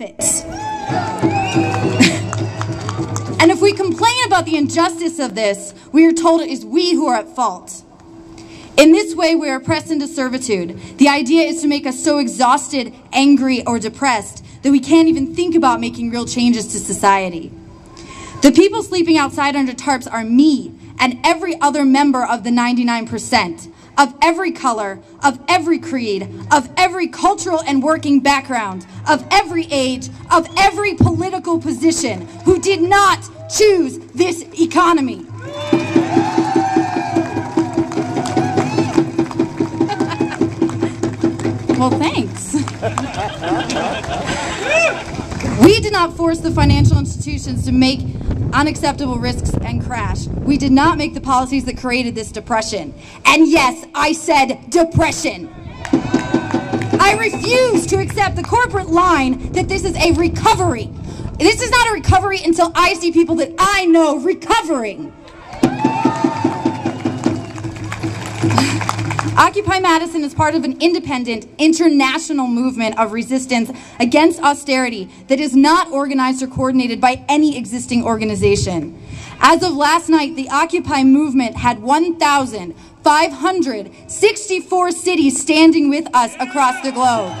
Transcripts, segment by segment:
profits. And if we complain about the injustice of this, we are told it is we who are at fault. In this way, we are pressed into servitude. The idea is to make us so exhausted, angry, or depressed that we can't even think about making real changes to society. The people sleeping outside under tarps are me and every other member of the 99%, of every color, of every creed, of every cultural and working background, of every age, of every political position, who did not choose this economy. Well, thanks. We did not force the financial institutions to make unacceptable risks and crash. We did not make the policies that created this depression. And yes, I said depression. I refuse to accept the corporate line that this is a recovery. This is not a recovery until I see people that I know recovering. Occupy Madison is part of an independent, international movement of resistance against austerity that is not organized or coordinated by any existing organization. As of last night, the Occupy movement had 1,564 cities standing with us across the globe.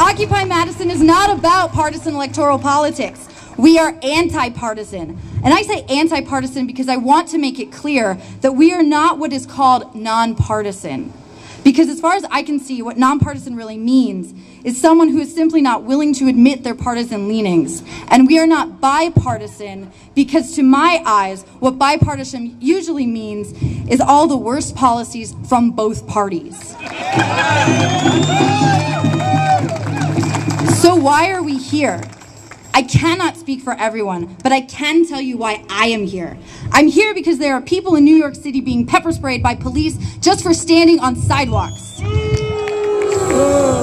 Occupy Madison is not about partisan electoral politics. We are anti-partisan. And I say anti-partisan because I want to make it clear that we are not what is called nonpartisan. Because as far as I can see, what nonpartisan really means is someone who is simply not willing to admit their partisan leanings. And we are not bipartisan because to my eyes, what bipartisan usually means is all the worst policies from both parties. So why are we here? I cannot speak for everyone, but I can tell you why I am here. I'm here because there are people in New York City being pepper sprayed by police just for standing on sidewalks.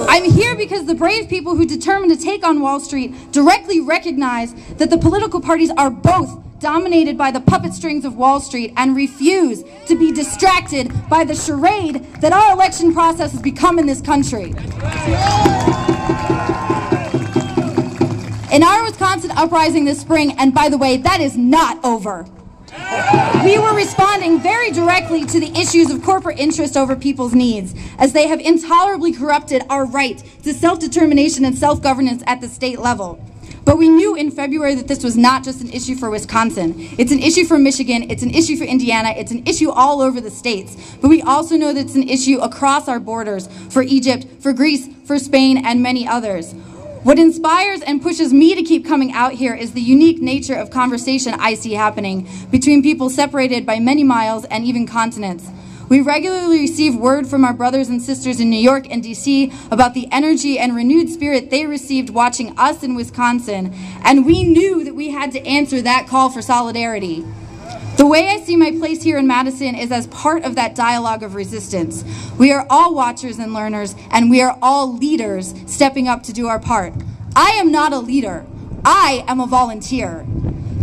I'm here because the brave people who determined to take on Wall Street directly recognize that the political parties are both dominated by the puppet strings of Wall Street and refuse to be distracted by the charade that our election process has become in this country. In our Wisconsin uprising this spring, and by the way, that is not over, we were responding very directly to the issues of corporate interest over people's needs, as they have intolerably corrupted our right to self-determination and self-governance at the state level. But we knew in February that this was not just an issue for Wisconsin. It's an issue for Michigan, it's an issue for Indiana, it's an issue all over the states. But we also know that it's an issue across our borders, for Egypt, for Greece, for Spain, and many others. What inspires and pushes me to keep coming out here is the unique nature of conversation I see happening between people separated by many miles and even continents. We regularly receive word from our brothers and sisters in New York and DC about the energy and renewed spirit they received watching us in Wisconsin, and we knew that we had to answer that call for solidarity. The way I see my place here in Madison is as part of that dialogue of resistance. We are all watchers and learners, and we are all leaders stepping up to do our part. I am not a leader. I am a volunteer.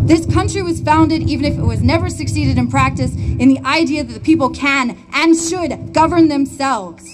This country was founded, even if it was never succeeded in practice, in the idea that the people can and should govern themselves.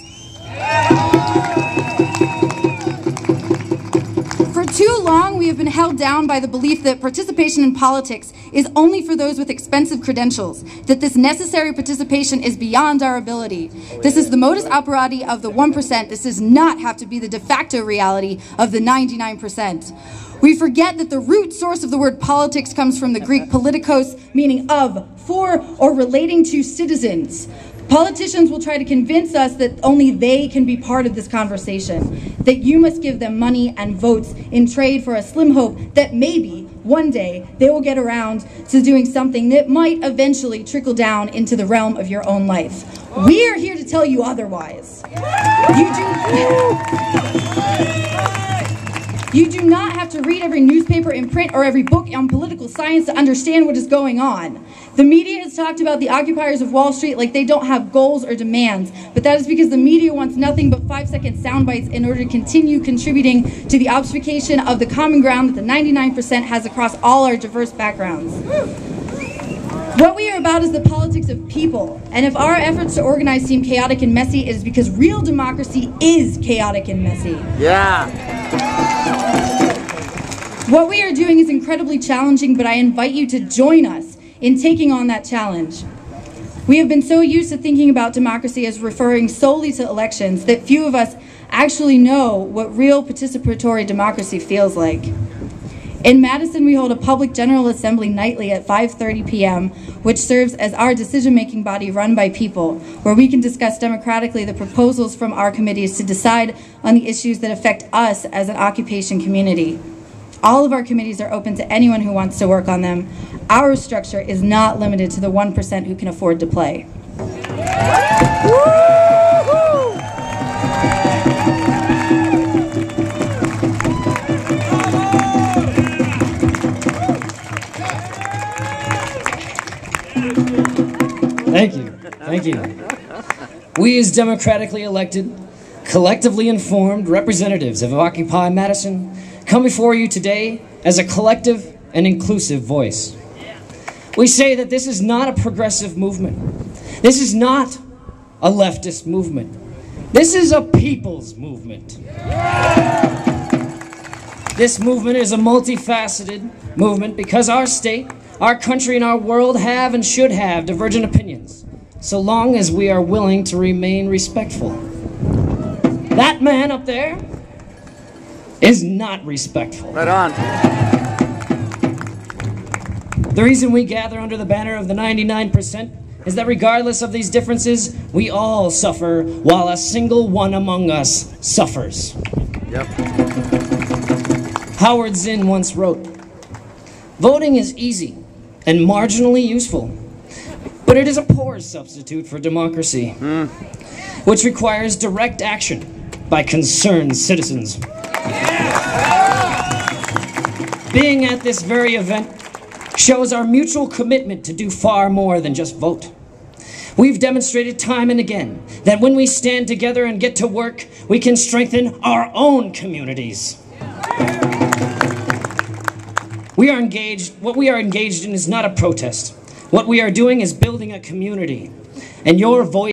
For too long, we have been held down by the belief that participation in politics is only for those with expensive credentials, that this necessary participation is beyond our ability. This is the modus operandi of the 1%. This does not have to be the de facto reality of the 99%. We forget that the root source of the word politics comes from the Greek politikos, meaning of, for, or relating to citizens. Politicians will try to convince us that only they can be part of this conversation, that you must give them money and votes in trade for a slim hope that maybe one day they will get around to doing something that might eventually trickle down into the realm of your own life. We are here to tell you otherwise. You do not have to read every newspaper in print or every book on political science to understand what is going on. The media has talked about the occupiers of Wall Street like they don't have goals or demands, but that is because the media wants nothing but 5-second sound bites in order to continue contributing to the obfuscation of the common ground that the 99% has across all our diverse backgrounds. What we are about is the politics of people, and if our efforts to organize seem chaotic and messy, it is because real democracy is chaotic and messy. Yeah. What we are doing is incredibly challenging, but I invite you to join us in taking on that challenge. We have been so used to thinking about democracy as referring solely to elections that few of us actually know what real participatory democracy feels like. In Madison, we hold a public general assembly nightly at 5:30 p.m., which serves as our decision-making body run by people, where we can discuss democratically the proposals from our committees to decide on the issues that affect us as an occupation community. All of our committees are open to anyone who wants to work on them. Our structure is not limited to the 1% who can afford to play. Thank you. Thank you. We as democratically elected, collectively informed representatives of Occupy Madison come before you today as a collective and inclusive voice. We say that this is not a progressive movement. This is not a leftist movement. This is a people's movement. This movement is a multifaceted movement because our state, our country, and our world have and should have divergent opinions, so long as we are willing to remain respectful. That man up there is not respectful. Right on. The reason we gather under the banner of the 99% is that regardless of these differences, we all suffer while a single one among us suffers. Yep. Howard Zinn once wrote, "Voting is easy and marginally useful, but it is a poor substitute for democracy, which requires direct action by concerned citizens." Being at this very event shows our mutual commitment to do far more than just vote. We've demonstrated time and again that when we stand together and get to work, we can strengthen our own communities. What we are engaged in is not a protest. What we are doing is building a community, and your voice